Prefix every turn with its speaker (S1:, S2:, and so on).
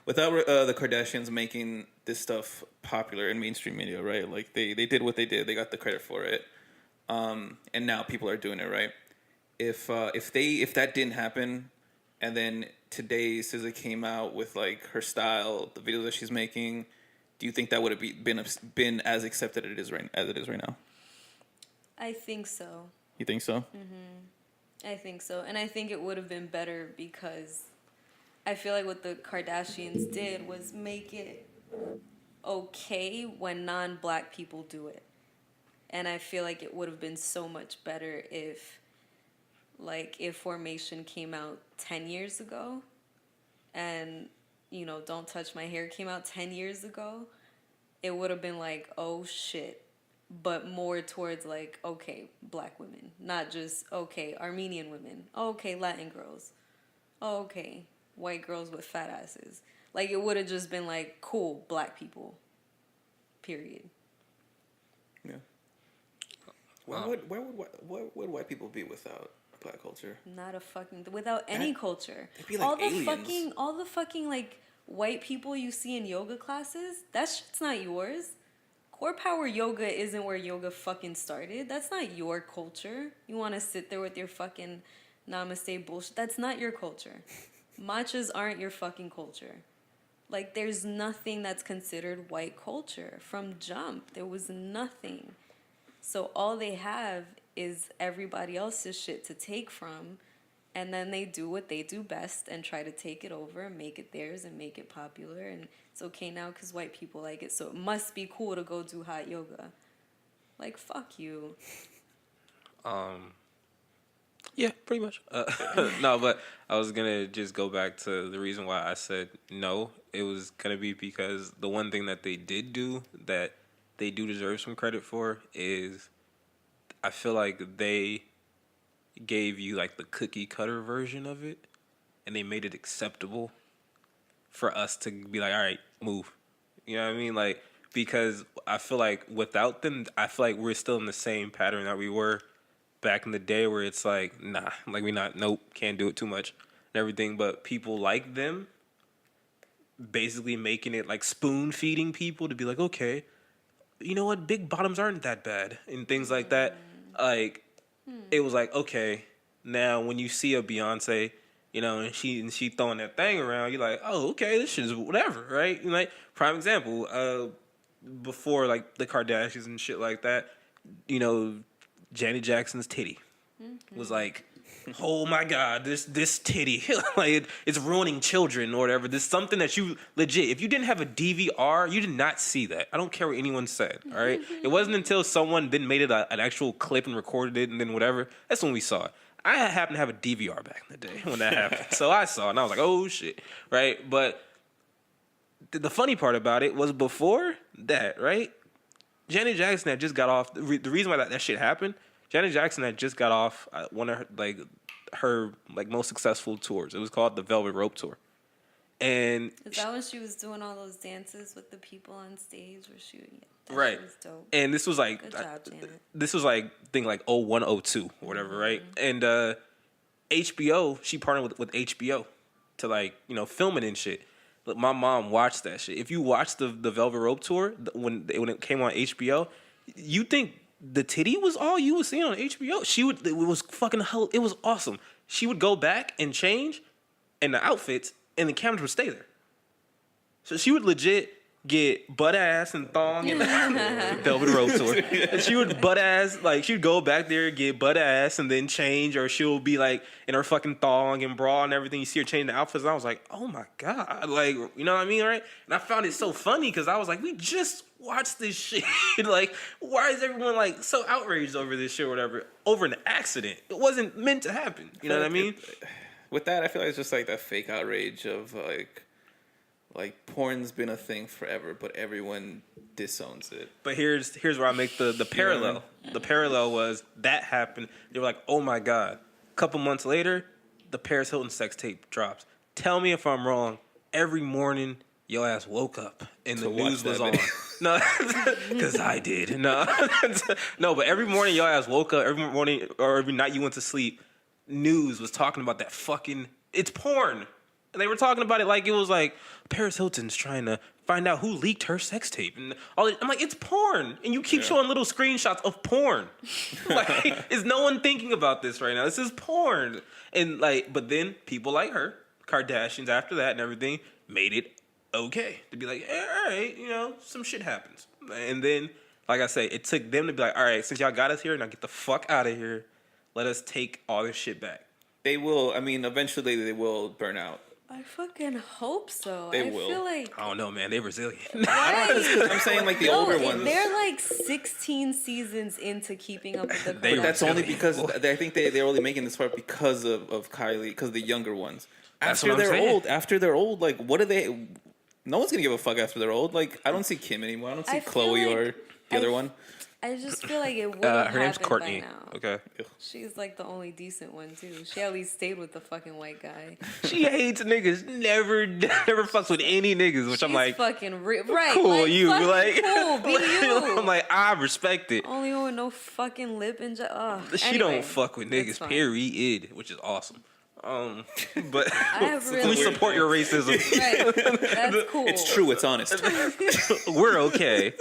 S1: Without the Kardashians making this stuff popular in mainstream media, right? Like they did what they did, they got the credit for it, and now people are doing it, right? If that didn't happen, and then today SZA came out with like her style, the videos that she's making, do you think that would have been as accepted as it is right now?
S2: I think so.
S1: You think so?
S2: I think so. And I think it would have been better because I feel like what the Kardashians did was make it okay when non-black people do it. And I feel like it would have been so much better if Formation came out 10 years ago and, Don't Touch My Hair came out 10 years ago, it would have been like, oh shit. But more towards like, okay, black women, not just, okay, Armenian women, oh, okay, Latin girls, oh, okay, white girls with fat asses. Like, it would have just been like, cool, black people, period.
S1: Yeah. Where would white people be without black culture?
S2: Not a fucking, without any culture.
S1: They'd be like aliens.
S2: All the fucking, like, white people you see in yoga classes, that shit's not yours. Core power yoga isn't where yoga fucking started. That's not your culture. You want to sit there with your fucking namaste bullshit. That's not your culture. Matchas aren't your fucking culture. Like, there's nothing that's considered white culture. From jump, there was nothing. So all they have is everybody else's shit to take from, and then they do what they do best and try to take it over and make it theirs and make it popular. And it's okay now because white people like it, so it must be cool to go do hot yoga. Like, fuck you.
S3: Yeah, pretty much. No, but I was gonna just go back to the reason why I said no. It was gonna be because the one thing that they did do that they do deserve some credit for is I feel like they gave you like the cookie cutter version of it, and they made it acceptable for us to be like, all right, move. You know what I mean? Like, because I feel like without them, I feel like we're still in the same pattern that we were back in the day, where it's like, nah, like nope, can't do it too much and everything. But people like them basically making it like spoon feeding people to be like, okay, you know what, big bottoms aren't that bad and things like that. Like, it was like, okay, now when you see a Beyonce, and she throwing that thing around, you're like, oh, okay, this shit is whatever, right? And like, prime example, before like the Kardashians and shit like that, Janet Jackson's titty was like, oh my god, this titty, like it's ruining children or whatever. There's something that you legit, if you didn't have a DVR, you did not see that. I don't care what anyone said, all right? It wasn't until someone then made it an actual clip and recorded it and then whatever, that's when we saw it. I happened to have a DVR back in the day when that happened. So I saw it and I was like, oh shit, right? But the funny part about it was before that, right? Janet Jackson had just got off, the reason why that shit happened, Janet Jackson had just got off one of her most successful tours. It was called the Velvet Rope Tour. And
S2: is that when she was doing all those dances with the people on stage? Where that
S3: right.
S2: Shit was dope.
S3: And this was like,
S2: good job, Janet.
S3: This was like, I think like 0102 or whatever, right? And HBO, she partnered with HBO to film it and shit. Look, my mom watched that shit. If you watch the Velvet Rope Tour when it came on HBO, you think the titty was all you was seeing on HBO. It was awesome. She would go back and change in the outfits, and the cameras would stay there. So she would legit get butt ass and thong and Velvet Rope Tour. And she would butt ass, like she'd go back there, get butt ass, and then change, or she'll be like in her fucking thong and bra and everything. You see her changing the outfits, and I was like, oh my god, like, you know what I mean, right? And I found it so funny because I was like, we just watched this shit. Like, why is everyone like so outraged over this shit or whatever? Over an accident. It wasn't meant to happen. You know what I mean?
S1: With that, I feel like it's just like that fake outrage of like porn's been a thing forever, but everyone disowns it.
S3: But here's where I make the parallel. The parallel was that happened. They were like, oh my god. A couple months later, the Paris Hilton sex tape drops. Tell me if I'm wrong. Every morning, your ass woke up and the news was on. No, because I did. No, no. But every morning, your ass woke up. Every morning or every night you went to sleep, news was talking about that fucking. It's porn. And they were talking about it like it was like Paris Hilton's trying to find out who leaked her sex tape. And all I'm like, it's porn. And you keep showing little screenshots of porn. Like, is no one thinking about this right now? This is porn. And like, but then people like her, Kardashians after that and everything, made it okay. To be like, all right, some shit happens. And then, like I say, it took them to be like, all right, since y'all got us here, now get the fuck out of here. Let us take all this shit back.
S1: They will, eventually they will burn out.
S2: I fucking hope so.
S1: They
S2: I
S1: will.
S2: feel like
S3: I don't know, man. They Brazilian.
S2: right.
S1: I'm saying like the
S2: No,
S1: older ones.
S2: They're like 16 seasons into keeping up with the
S3: They-
S1: But that's only because
S3: Boy.
S1: I think they're only making this part because of Kylie, because the younger ones.
S3: That's
S1: After
S3: what I'm
S1: they're
S3: saying.
S1: old, like what are they? No one's gonna give a fuck after they're old. Like I don't see Kim anymore. I don't see
S2: I feel
S1: Chloe
S2: like
S1: or the other one.
S2: I just feel like it would have
S3: Her name's
S2: happened
S3: Courtney.
S2: by now.
S3: Okay.
S2: She's like the only decent one too. She at least stayed with the fucking white guy.
S3: She hates niggas. Never fucks with any niggas. Which I'm
S2: She's
S3: like,
S2: fucking right.
S3: cool,
S2: like,
S3: you
S2: fucking
S3: like,
S2: cool. Be you.
S3: I'm like, I respect it.
S2: Only one with no fucking lip and
S3: She
S2: anyway,
S3: don't fuck with
S2: that's
S3: niggas.
S2: fine.
S3: Period. Which is awesome. But
S2: I have
S3: we
S2: really
S3: support your racism.
S2: right. That's cool.
S1: It's true. It's honest.
S3: We're okay.